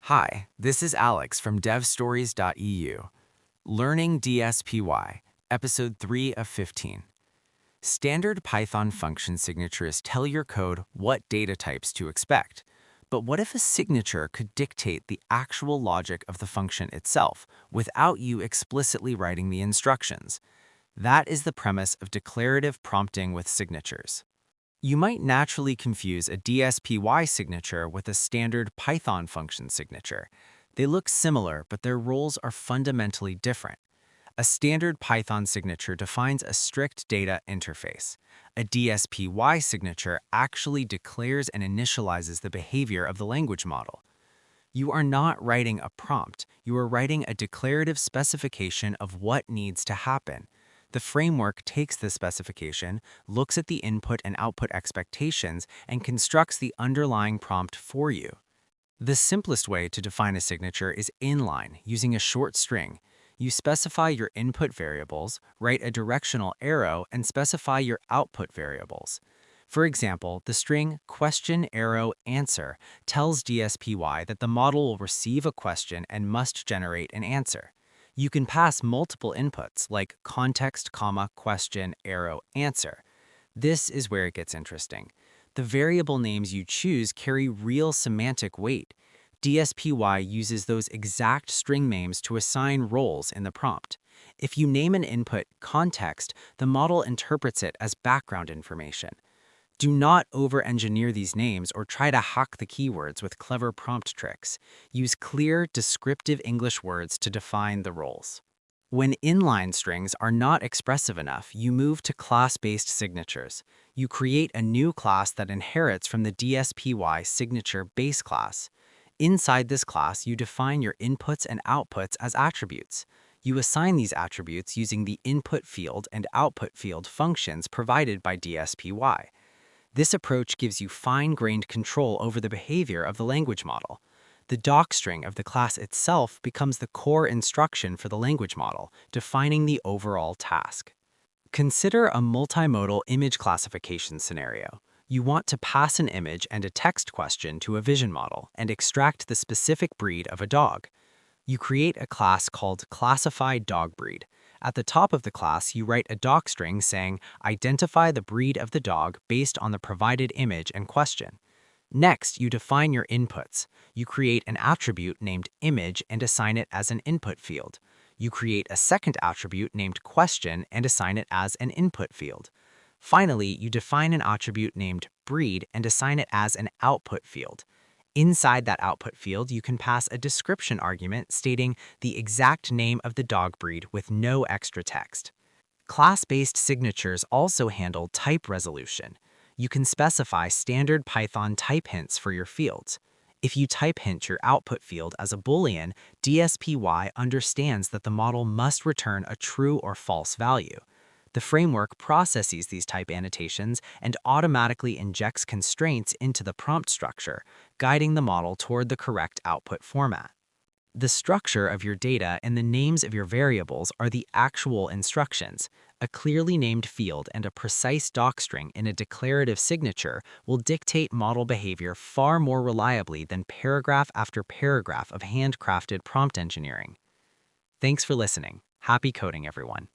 Hi, this is Alex from devstories.eu. Learning DSPy, Episode 3 of 15. Standard Python function signatures tell your code what data types to expect. But what if a signature could dictate the actual logic of the function itself without you explicitly writing the instructions? That is the premise of declarative prompting with signatures. You might naturally confuse a DSPy signature with a standard Python function signature. They look similar, but their roles are fundamentally different. A standard Python signature defines a strict data interface. A DSPy signature actually declares and initializes the behavior of the language model. You are not writing a prompt, you are writing a declarative specification of what needs to happen. The framework takes this specification, looks at the input and output expectations, and constructs the underlying prompt for you. The simplest way to define a signature is inline, using a short string. You specify your input variables, write a directional arrow, and specify your output variables. For example, the string question arrow answer tells DSPy that the model will receive a question and must generate an answer. You can pass multiple inputs like context, comma, question, arrow, answer. This is where it gets interesting. The variable names you choose carry real semantic weight. DSPy uses those exact string names to assign roles in the prompt. If you name an input context, the model interprets it as background information. Do not over-engineer these names or try to hack the keywords with clever prompt tricks. Use clear, descriptive English words to define the roles. When inline strings are not expressive enough, you move to class-based signatures. You create a new class that inherits from the DSPy signature base class. Inside this class, you define your inputs and outputs as attributes. You assign these attributes using the input field and output field functions provided by DSPy. This approach gives you fine-grained control over the behavior of the language model. The docstring of the class itself becomes the core instruction for the language model, defining the overall task. Consider a multimodal image classification scenario. You want to pass an image and a text question to a vision model and extract the specific breed of a dog. You create a class called classifyDogBreed. At the top of the class, you write a docstring saying, identify the breed of the dog based on the provided image and question. Next, you define your inputs. You create an attribute named image and assign it as an input field. You create a second attribute named question and assign it as an input field. Finally, you define an attribute named breed and assign it as an output field. Inside that output field, you can pass a description argument stating the exact name of the dog breed with no extra text. Class-based signatures also handle type resolution. You can specify standard Python type hints for your fields. If you type hint your output field as a Boolean, DSPy understands that the model must return a true or false value. The framework processes these type annotations and automatically injects constraints into the prompt structure, guiding the model toward the correct output format. The structure of your data and the names of your variables are the actual instructions. A clearly named field and a precise docstring in a declarative signature will dictate model behavior far more reliably than paragraph after paragraph of handcrafted prompt engineering. Thanks for listening. Happy coding, everyone.